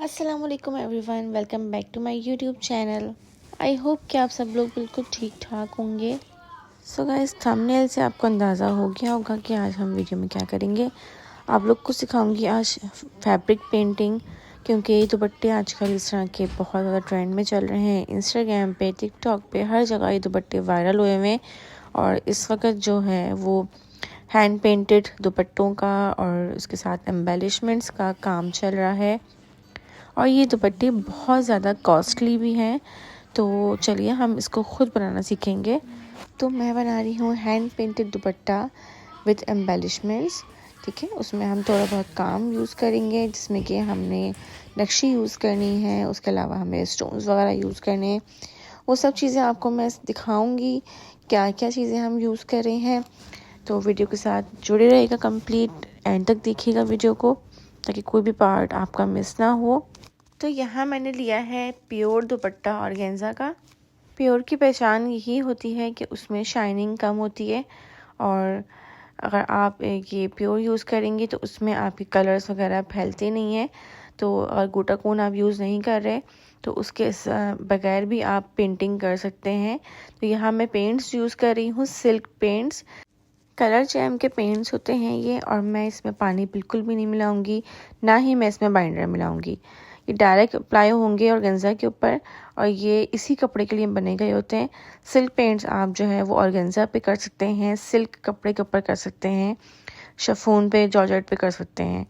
अस्सलाम वालेकुम everyone, welcome back to my YouTube channel. I hope कि आप सब लोग बिल्कुल ठीक ठाक होंगे। सो गाइस, थंबनेल से आपको अंदाज़ा हो गया होगा कि आज हम वीडियो में क्या करेंगे। आप लोग को सिखाऊंगी आज फैब्रिक पेंटिंग, क्योंकि ये दुपट्टे आजकल इस तरह के बहुत ज़्यादा ट्रेंड में चल रहे हैं। इंस्टाग्राम पे, टिकटॉक पे, हर जगह ये दुपट्टे वायरल हुए हुए हैं। और इस वक्त जो है वो हैंड पेंटेड दुपट्टों का और उसके साथ एम्बेलिशमेंट्स का काम चल रहा है। और ये दुपट्टे बहुत ज़्यादा कॉस्टली भी हैं। तो चलिए हम इसको ख़ुद बनाना सीखेंगे। तो मैं बना रही हूँ hand painted dupatta with embellishments. ठीक है, उसमें हम थोड़ा बहुत काम यूज़ करेंगे, जिसमें कि हमने नक्शी यूज़ करनी है, उसके अलावा हमें स्टोन्स वगैरह यूज़ करने हैं। वो सब चीज़ें आपको मैं दिखाऊंगी, क्या क्या चीज़ें हम यूज़ कर रहे हैं। तो वीडियो के साथ जुड़े रहेगा, कंप्लीट एंड तक देखिएगा वीडियो को, ताकि कोई भी पार्ट आपका मिस ना हो। तो यहाँ मैंने लिया है प्योर दुपट्टा ऑर्गेन्जा का। प्योर की पहचान यही होती है कि उसमें शाइनिंग कम होती है, और अगर आप ये प्योर यूज़ करेंगे तो उसमें आपके कलर्स वगैरह फैलते नहीं हैं। तो अगर गोटा कोन आप यूज़ नहीं कर रहे तो उसके बगैर भी आप पेंटिंग कर सकते हैं। तो यहाँ मैं पेंट्स यूज़ कर रही हूँ, सिल्क पेंट्स। कलर जैम के पेंट्स होते हैं ये, और मैं इसमें पानी बिल्कुल भी नहीं मिलाऊंगी, ना ही मैं इसमें बाइंडर मिलाऊंगी। ये डायरेक्ट अप्लाई होंगे ऑर्गेन्जा के ऊपर, और ये इसी कपड़े के लिए बने गए होते हैं। सिल्क पेंट्स आप जो है वो ऑर्गेन्जा पे कर सकते हैं, सिल्क कपड़े के ऊपर कर सकते हैं, शिफॉन पे, जॉर्जेट पे कर सकते हैं।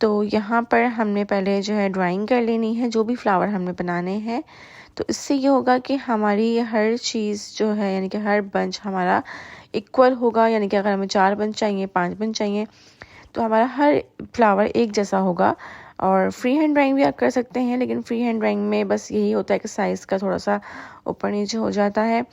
तो यहाँ पर हमने पहले जो है ड्राइंग कर लेनी है, जो भी फ्लावर हमने बनाने हैं। तो इससे ये होगा कि हमारी हर चीज़ जो है, यानी कि हर बंच हमारा इक्वल होगा। यानी कि अगर हमें 4 बंच चाहिए, 5 बंच चाहिए, तो हमारा हर फ्लावर एक जैसा होगा। और फ्री हैंड ड्राइंग भी आप कर सकते हैं, लेकिन फ्री हैंड ड्राइंग में बस यही होता है कि साइज़ का थोड़ा सा ऊपर नीचे हो जाता है।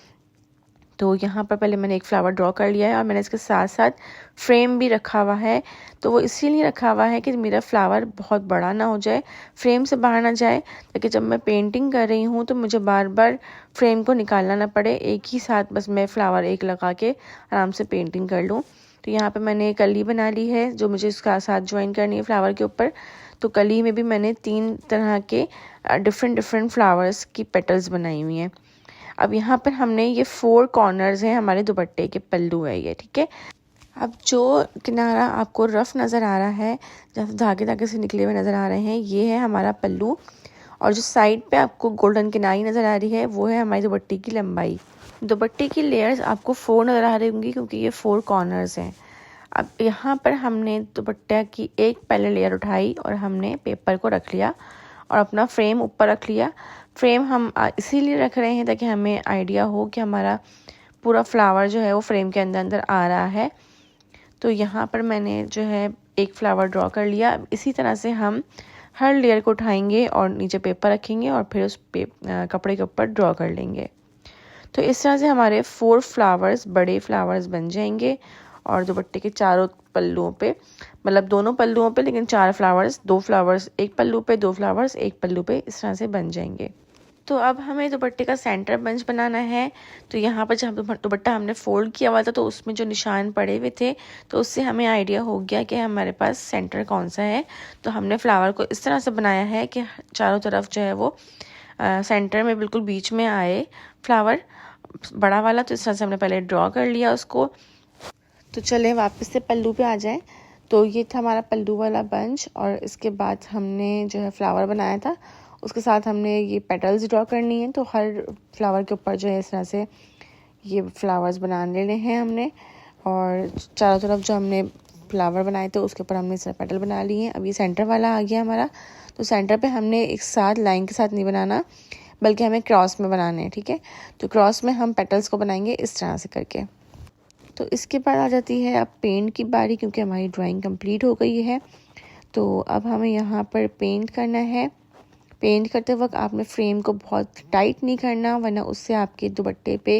तो यहाँ पर पहले मैंने एक फ्लावर ड्रॉ कर लिया है, और मैंने इसके साथ साथ फ्रेम भी रखा हुआ है। तो वो इसीलिए रखा हुआ है कि मेरा फ्लावर बहुत बड़ा ना हो जाए, फ्रेम से बाहर ना जाए, ताकि जब मैं पेंटिंग कर रही हूँ तो मुझे बार बार फ्रेम को निकालना ना पड़े। एक ही साथ बस मैं फ्लावर एक लगा के आराम से पेंटिंग कर लूँ। तो यहाँ पर मैंने कली बना ली है, जो मुझे इसका साथ ज्वाइन करनी है फ्लावर के ऊपर। तो कली में भी मैंने 3 तरह के डिफरेंट फ्लावर्स की पेटल्स बनाई हुई हैं। अब यहाँ पर हमने ये 4 कॉर्नर्स हैं, हमारे दुपट्टे के पल्लू है ये। ठीक है, अब जो किनारा आपको रफ नज़र आ रहा है, जैसे धागे धागे से निकले हुए नज़र आ रहे हैं, ये है हमारा पल्लू। और जो साइड पे आपको गोल्डन किनारी नज़र आ रही है, वो है हमारी दुपट्टे की लंबाई। दुपट्टे की लेयर्स आपको 4 नज़र आ रही होंगी, क्योंकि ये 4 कॉर्नर्स हैं। अब यहाँ पर हमने दुपट्टा की एक पहले लेयर उठाई, और हमने पेपर को रख लिया, और अपना फ्रेम ऊपर रख लिया। फ्रेम हम इसीलिए रख रहे हैं ताकि हमें आइडिया हो कि हमारा पूरा फ्लावर जो है वो फ्रेम के अंदर अंदर आ रहा है। तो यहाँ पर मैंने जो है एक फ्लावर ड्रॉ कर लिया। इसी तरह से हम हर लेयर को उठाएंगे और नीचे पेपर रखेंगे, और फिर उस कपड़े के ऊपर ड्रॉ कर लेंगे। तो इस तरह से हमारे 4 फ्लावर्स, बड़े फ्लावर्स बन जाएंगे। और दुपट्टे के चारों पल्लुओं पे, मतलब दोनों पल्लुओं पे, लेकिन 4 फ्लावर्स, 2 फ्लावर्स एक पल्लू पे, 2 फ्लावर्स एक पल्लू पे, इस तरह से बन जाएंगे। तो अब हमें दुपट्टे का सेंटर बंच बनाना है। तो यहाँ पर जब दुपट्टा हमने फोल्ड किया हुआ था, तो उसमें जो निशान पड़े हुए थे, तो उससे हमें आइडिया हो गया कि हमारे पास सेंटर कौन सा है। तो हमने फ्लावर को इस तरह से बनाया है कि चारों तरफ जो है वो सेंटर में बिल्कुल बीच में आए फ्लावर, बड़ा वाला। तो इस तरह से हमने पहले ड्रॉ कर लिया उसको। तो चले वापस से पल्लू पे आ जाएं। तो ये था हमारा पल्लू वाला बंच, और इसके बाद हमने जो है फ्लावर बनाया था, उसके साथ हमने ये पेटल्स ड्रॉ करनी है। तो हर फ्लावर के ऊपर जो है इस तरह से ये फ्लावर्स बना लेने हैं हमने, और चारों तरफ जो हमने फ्लावर बनाए थे उसके ऊपर हमने इस तरह पेटल बना लिए हैं। अब ये सेंटर वाला आ गया हमारा। तो सेंटर पे हमने एक साथ लाइन के साथ नहीं बनाना, बल्कि हमें क्रॉस में बनाने हैं। ठीक है, तो क्रॉस में हम पेटल्स को बनाएंगे इस तरह से करके। तो इसके बाद आ जाती है अब पेंट की बारी, क्योंकि हमारी ड्राइंग कंप्लीट हो गई है। तो अब हमें यहाँ पर पेंट करना है। पेंट करते वक्त आपने फ्रेम को बहुत टाइट नहीं करना, वरना उससे आपके दुपट्टे पे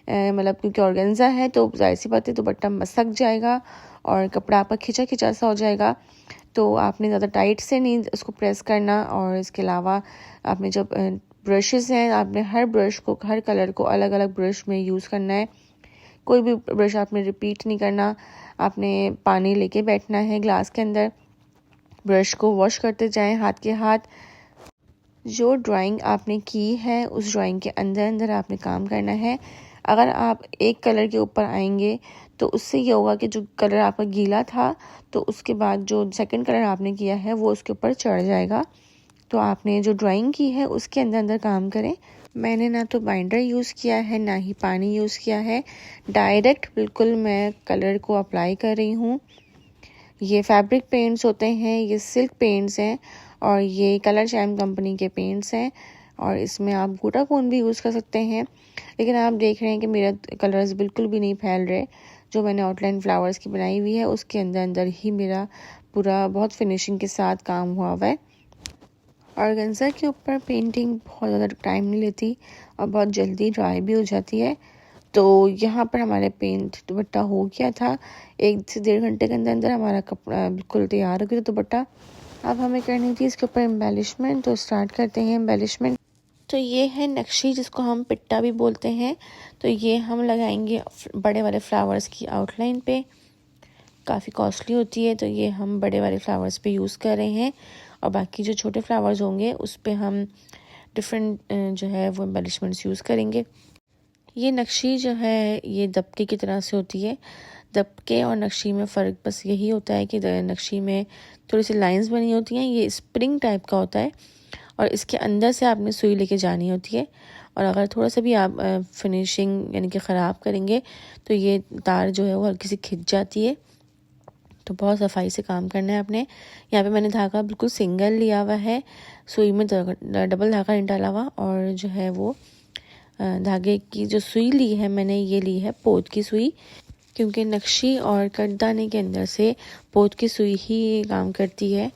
मतलब, क्योंकि ऑर्गेन्जा है तो जाहिर सी बात है दुपट्टा मसक जाएगा और कपड़ा आपका खिंचा खिंचा सा हो जाएगा। तो आपने ज़्यादा टाइट से नहीं उसको प्रेस करना। और इसके अलावा आपने जब ब्रशेज़ हैं, आपने हर ब्रश को, हर कलर को अलग अलग ब्रश में यूज़ करना है। कोई भी ब्रश आपने रिपीट नहीं करना। आपने पानी लेके बैठना है ग्लास के अंदर, ब्रश को वॉश करते जाएं हाथ के हाथ। जो ड्राइंग आपने की है उस ड्राइंग के अंदर अंदर आपने काम करना है। अगर आप एक कलर के ऊपर आएंगे तो उससे ये होगा कि जो कलर आपका गीला था तो उसके बाद जो सेकंड कलर आपने किया है वो उसके ऊपर चढ़ जाएगा। तो आपने जो ड्राइंग की है उसके अंदर अंदर काम करें। मैंने ना तो बाइंडर यूज़ किया है ना ही पानी यूज़ किया है, डायरेक्ट बिल्कुल मैं कलर को अप्लाई कर रही हूँ। ये फैब्रिक पेंट्स होते हैं, ये सिल्क पेंट्स हैं और ये कलर चाइम कंपनी के पेंट्स हैं और इसमें आप गोटाकोन भी यूज़ कर सकते हैं। लेकिन आप देख रहे हैं कि मेरा कलर्स बिल्कुल भी नहीं फैल रहे। जो मैंने आउटलाइन फ्लावर्स की बनाई हुई है उसके अंदर अंदर ही मेरा पूरा बहुत फिनिशिंग के साथ काम हुआ हुआ है। ऑर्गेन्जा के ऊपर पेंटिंग बहुत ज़्यादा टाइम नहीं लेती और बहुत जल्दी ड्राई भी हो जाती है। तो यहाँ पर हमारे पेंट दुपट्टा हो गया था, 1 से 1.5 घंटे के अंदर अंदर हमारा कपड़ा बिल्कुल तैयार हो गया था दुपट्टा। अब हमें करनी थी इसके ऊपर एम्बेलिशमेंट, तो स्टार्ट करते हैं एम्बेलिशमेंट। तो ये है नक्शी जिसको हम पिट्टा भी बोलते हैं। तो ये हम लगाएंगे बड़े वाले फ्लावर्स की आउटलाइन पे। काफ़ी कॉस्टली होती है तो ये हम बड़े वाले फ्लावर्स पे यूज़ कर रहे हैं और बाकी जो छोटे फ्लावर्स होंगे उस पे हम डिफरेंट जो है वो एम्बेलिशमेंट्स यूज़ करेंगे। ये नक्शी जो है ये दबके की तरह से होती है। दबके और नक्शी में फ़र्क बस यही होता है कि नक्शी में थोड़ी सी लाइंस बनी होती हैं, ये स्प्रिंग टाइप का होता है और इसके अंदर से आपने सुई लेके जानी होती है। और अगर थोड़ा सा भी आप फिनिशिंग यानी कि ख़राब करेंगे तो ये तार जो है वो हल्की सी खिंच जाती है। तो बहुत सफाई से काम करना है आपने। यहाँ पे मैंने धागा बिल्कुल सिंगल लिया हुआ है, सुई में डबल धागा नहीं डाला हुआ। और जो है वो धागे की जो सुई ली है मैंने, ये ली है पोत की सुई, क्योंकि नक्शी और कटदाने के अंदर से पोत की सुई ही काम करती है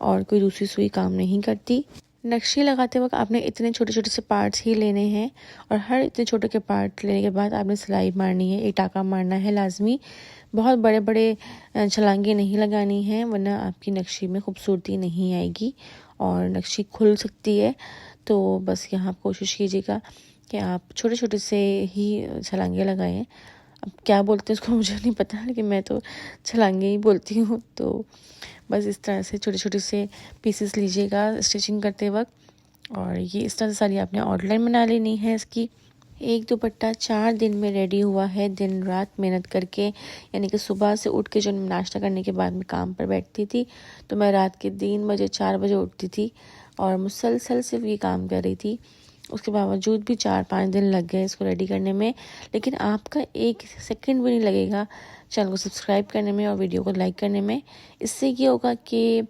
और कोई दूसरी सुई काम नहीं करती। नक्शी लगाते वक्त आपने इतने छोटे छोटे से पार्ट्स ही लेने हैं और हर इतने छोटे के पार्ट लेने के बाद आपने सिलाई मारनी है, एक टाका मारना है लाजमी। बहुत बड़े बड़े छलांगे नहीं लगानी हैं वरना आपकी नक्शी में खूबसूरती नहीं आएगी और नक्शी खुल सकती है। तो बस यहाँ आप कोशिश कीजिएगा कि आप छोटे छोटे से ही छलांगे लगाएं। अब क्या बोलते हैं उसको मुझे नहीं पता, लेकिन मैं तो छलांगे ही बोलती हूँ। तो बस इस तरह से छोटे छोटे से पीसेस लीजिएगा स्टिचिंग करते वक्त और ये इस तरह से सारी आपने आउटलाइन बना लेनी है इसकी। एक दुपट्टा 4 दिन में रेडी हुआ है, दिन रात मेहनत करके। यानी कि सुबह से उठ के जो नाश्ता करने के बाद मैं काम पर बैठती थी तो मैं रात के 3 बजे 4 बजे उठती थी और मुसलसल सिर्फ ये काम कर रही थी। उसके बावजूद भी 4-5 दिन लग गए इसको रेडी करने में। लेकिन आपका 1 सेकंड भी नहीं लगेगा चैनल को सब्सक्राइब करने में और वीडियो को लाइक करने में। इससे ये होगा कि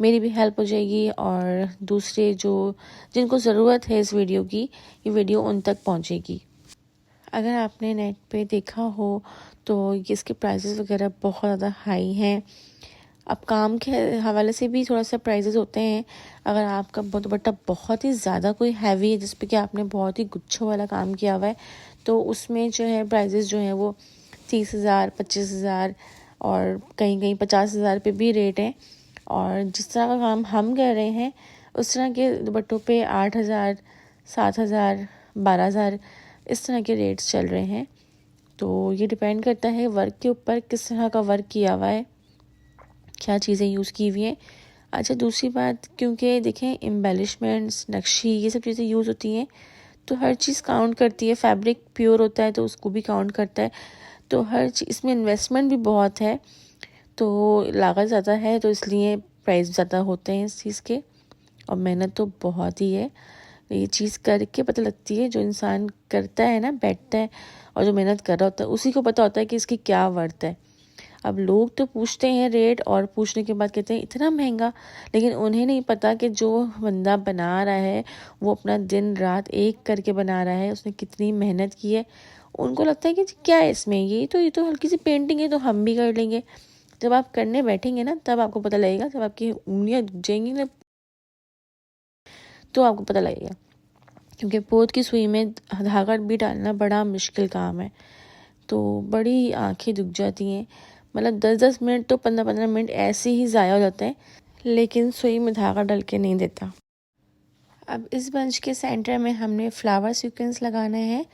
मेरी भी हेल्प हो जाएगी और दूसरे जो जिनको ज़रूरत है इस वीडियो की, ये वीडियो उन तक पहुंचेगी। अगर आपने नेट पे देखा हो तो इसके प्राइसेस वगैरह बहुत ज़्यादा हाई हैं। अब काम के हवाले से भी थोड़ा सा प्राइसेस होते हैं। अगर आपका दुपट्टा बहुत ही ज़्यादा कोई हैवी है जिस पे कि आपने बहुत ही गुच्छों वाला काम किया हुआ है तो उसमें जो है प्राइसेस जो हैं वो 30,000 25,000 और कहीं कहीं 50,000 पे भी रेट है। और जिस तरह का काम हम कर रहे हैं उस तरह के दुपट्टों पे 8,000 7,000 12,000 इस तरह के रेट्स चल रहे हैं। तो ये डिपेंड करता है वर्क के ऊपर, किस तरह का वर्क किया हुआ है, क्या चीज़ें यूज़ की हुई हैं। अच्छा दूसरी बात, क्योंकि देखें एम्बेलिशमेंट्स नक्शी ये सब चीज़ें यूज़ होती हैं तो हर चीज़ काउंट करती है। फैब्रिक प्योर होता है तो उसको भी काउंट करता है। तो हर चीज़ इसमें इन्वेस्टमेंट भी बहुत है, तो लागत ज़्यादा है तो इसलिए प्राइस ज़्यादा होते हैं इस चीज़ के। और मेहनत तो बहुत ही है, ये चीज़ करके पता लगती है। जो इंसान करता है ना, बैठता है और जो मेहनत कर रहा होता है उसी को पता होता है कि इसकी क्या वर्थ है। अब लोग तो पूछते हैं रेट और पूछने के बाद कहते हैं इतना महंगा, लेकिन उन्हें नहीं पता कि जो बंदा बना रहा है वो अपना दिन रात एक करके बना रहा है, उसने कितनी मेहनत की है। उनको लगता है कि क्या है इसमें, ये तो हल्की सी पेंटिंग है तो हम भी कर लेंगे। जब आप करने बैठेंगे ना तब आपको पता लगेगा, जब आपकी उंगलियां दुख जाएंगी ना तो आपको पता लगेगा। क्योंकि पोत की सुई में धागा भी डालना बड़ा मुश्किल काम है, तो बड़ी आंखें दुख जाती हैं। मतलब 10-10 मिनट तो 15-15 मिनट ऐसे ही ज़ाया हो जाते हैं, लेकिन सुई में धागा डल के नहीं देता। अब इस बंच के सेंटर में हमने फ्लावर सीक्वेंस लगाना है।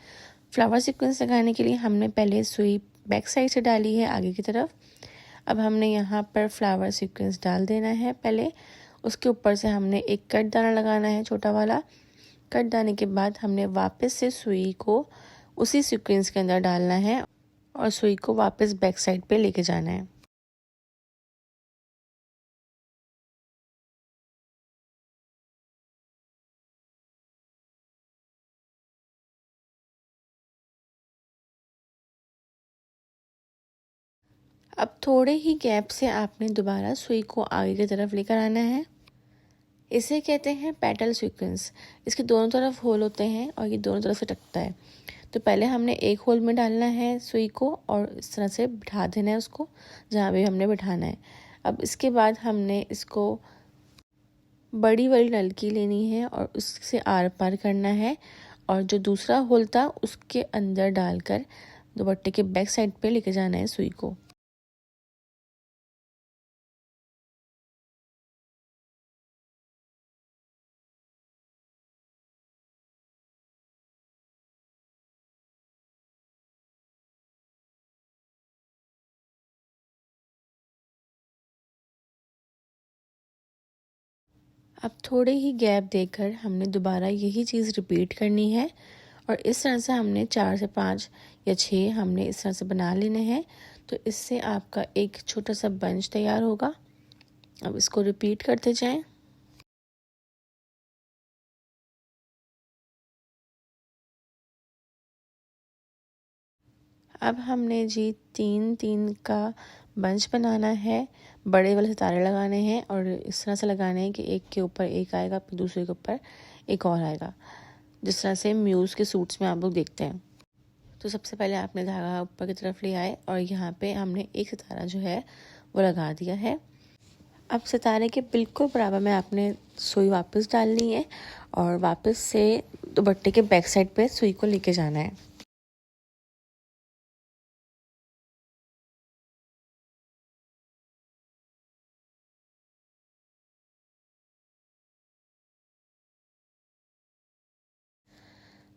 फ्लावर सीक्वेंस लगाने के लिए हमने पहले सुई बैक साइड से डाली है आगे की तरफ। अब हमने यहाँ पर फ्लावर सीक्वेंस डाल देना है पहले, उसके ऊपर से हमने एक कट दाना लगाना है, छोटा वाला। कट दाने के बाद हमने वापस से सुई को उसी सीक्वेंस के अंदर डालना है और सुई को वापस बैक साइड पे लेके जाना है। अब थोड़े ही गैप से आपने दोबारा सुई को आगे की तरफ लेकर आना है। इसे कहते हैं पेटल सीक्वेंस। इसके दोनों तरफ होल होते हैं और ये दोनों तरफ से टकता है। तो पहले हमने एक होल में डालना है सुई को और इस तरह से बिठा देना है उसको जहाँ भी हमने बिठाना है। अब इसके बाद हमने इसको बड़ी वाली नलकी लेनी है और उससे आर पार करना है और जो दूसरा होल था उसके अंदर डालकर दुपट्टे के बैक साइड पे लेके जाना है सुई को। अब थोड़े ही गैप देकर हमने दोबारा यही चीज़ रिपीट करनी है और इस तरह से हमने 4 से 5 या 6 हमने इस तरह से बना लेने हैं। तो इससे आपका एक छोटा सा बंच तैयार होगा। अब इसको रिपीट करते जाएं। अब हमने जी 3-3 का बंच बनाना है। बड़े वाले सितारे लगाने हैं और इस तरह से लगाने हैं कि एक के ऊपर एक आएगा, फिर दूसरे के ऊपर एक और आएगा, जिस तरह से म्यूज़ के सूट्स में आप लोग देखते हैं। तो सबसे पहले आपने धागा ऊपर की तरफ ले आए और यहाँ पे हमने एक सितारा जो है वो लगा दिया है। अब सितारे के बिल्कुल बराबर में आपने सुई वापस डालनी है और वापस से दुपट्टे के बैक साइड पे सुई को लेके जाना है।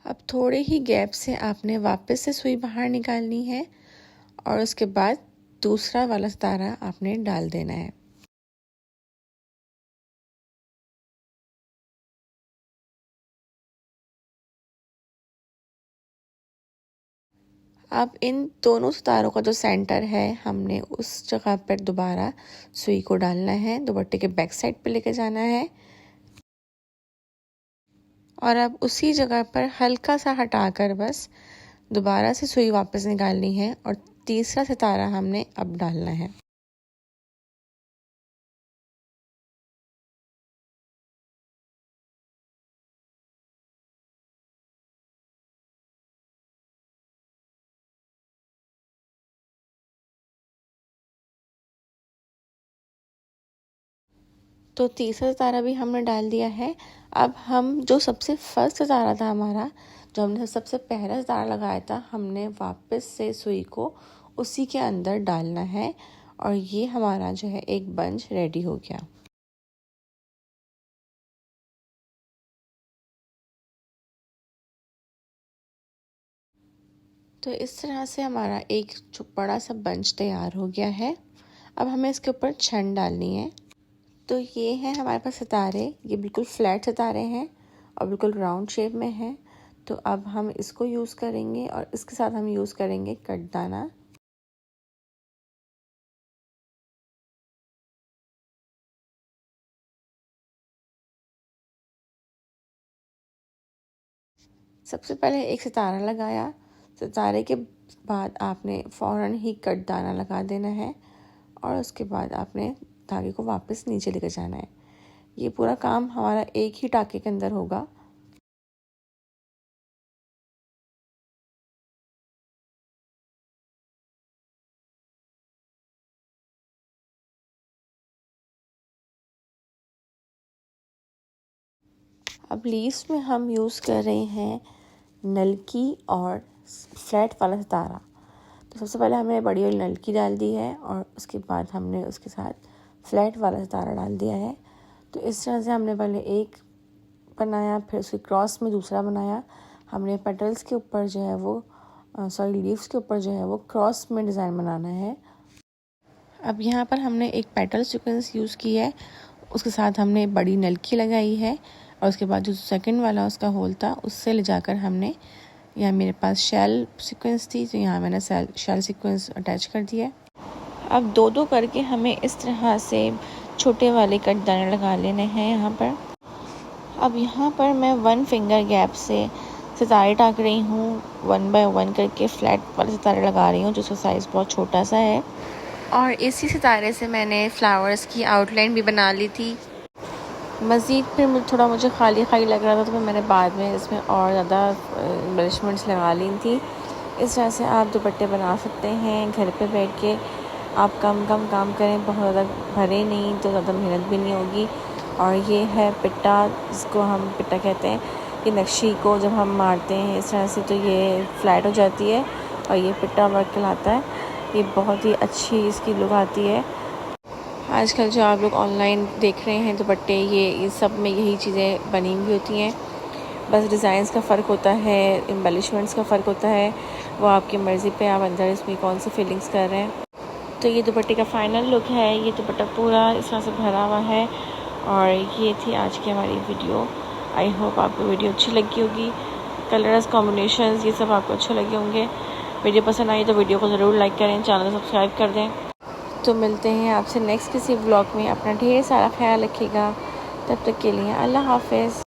अब थोड़े ही गैप से आपने वापस से सुई बाहर निकालनी है और उसके बाद दूसरा वाला सितारा आपने डाल देना है। अब इन दोनों सितारों का जो सेंटर है हमने उस जगह पर दोबारा सुई को डालना है, दुपट्टे के बैक साइड पे लेके जाना है और अब उसी जगह पर हल्का सा हटाकर बस दोबारा से सुई वापस निकालनी है और तीसरा सितारा हमने अब डालना है। तो तीसरा सितारा भी हमने डाल दिया है। अब हम जो सबसे फर्स्ट सितारा था हमारा, जो हमने सबसे पहला सितारा लगाया था, हमने वापस से सुई को उसी के अंदर डालना है और ये हमारा जो है एक बंच रेडी हो गया। तो इस तरह से हमारा एक बड़ा सा बंच तैयार हो गया है। अब हमें इसके ऊपर छन डालनी है। तो ये है हमारे पास सितारे, ये बिल्कुल फ्लैट सितारे हैं और बिल्कुल राउंड शेप में हैं। तो अब हम इसको यूज़ करेंगे और इसके साथ हम यूज़ करेंगे कटदाना। सबसे पहले एक सितारा लगाया, सितारे के बाद आपने फ़ौरन ही कटदाना लगा देना है और उसके बाद आपने धागे को वापस नीचे लेकर जाना है। ये पूरा काम हमारा एक ही टाके के अंदर होगा। अब लीव्स में हम यूज़ कर रहे हैं नलकी और फ्लैट वाला सितारा। तो सबसे पहले हमने बड़ी वाली नलकी डाल दी है और उसके बाद हमने उसके साथ फ्लैट वाला सितारा डाल दिया है। तो इस तरह से हमने पहले एक बनाया, फिर उसके क्रॉस में दूसरा बनाया। हमने पेटल्स के ऊपर जो है वो लीव्स के ऊपर जो है वो क्रॉस में डिज़ाइन बनाना है। अब यहाँ पर हमने एक पेटल सीक्वेंस यूज़ की है, उसके साथ हमने बड़ी नलकी लगाई है और उसके बाद जो सेकंड वाला उसका होल था उससे ले जाकर हमने, यहाँ मेरे पास शेल सीक्वेंस थी तो यहाँ मैंने शेल सीक्वेंस अटैच कर दिया। अब दो दो करके हमें इस तरह से छोटे वाले कटदाने लगा लेने हैं यहाँ पर। अब यहाँ पर मैं 1 फिंगर गैप से सितारे टाक रही हूँ, 1 बाय 1 करके फ्लैट वाले सितारे लगा रही हूँ जिसका साइज़ बहुत छोटा सा है। और इसी सितारे से मैंने फ्लावर्स की आउटलाइन भी बना ली थी। मज़ीद फिर मुझे खाली खाली लग रहा था तो मैंने बाद में इसमें और ज़्यादा एम्बेलिशमेंट्स लगा ली थी। इस तरह से आप दुपट्टे बना सकते हैं घर पे बैठ के। आप कम काम करें, बहुत ज़्यादा भरे नहीं तो ज़्यादा मेहनत भी नहीं होगी। और ये है पिट्टा, जिसको हम पिट्टा कहते हैं। ये नक्शी को जब हम मारते हैं इस तरह से तो ये फ्लैट हो जाती है और ये पिट्टा वर्क कहलाता है। ये बहुत ही अच्छी इसकी लुक आती है। आजकल जो आप लोग ऑनलाइन देख रहे हैं दुपट्टे, ये सब में यही चीज़ें बनी हुई होती हैं। बस डिज़ाइंस का फ़र्क होता है, एम्बेलिशमेंट्स का फ़र्क होता है, वो आपकी मर्ज़ी पे आप अंदर इसमें कौन सी फीलिंग्स कर रहे हैं। तो ये दुपट्टे का फ़ाइनल लुक है। ये दुपट्टा पूरा इस तरह से भरा हुआ है। और ये थी आज की हमारी वीडियो। आई होप आपको वीडियो अच्छी लगी होगी। कलर्स कॉम्बिनेशंस ये सब आपको अच्छे लगे होंगे। वीडियो पसंद आई तो वीडियो को ज़रूर लाइक करें, चैनल को सब्सक्राइब कर दें। तो मिलते हैं आपसे नेक्स्ट किसी व्लॉग में। अपना ढेर सारा ख्याल रखिएगा। तब तक के लिए अल्लाह हाफ़िज़।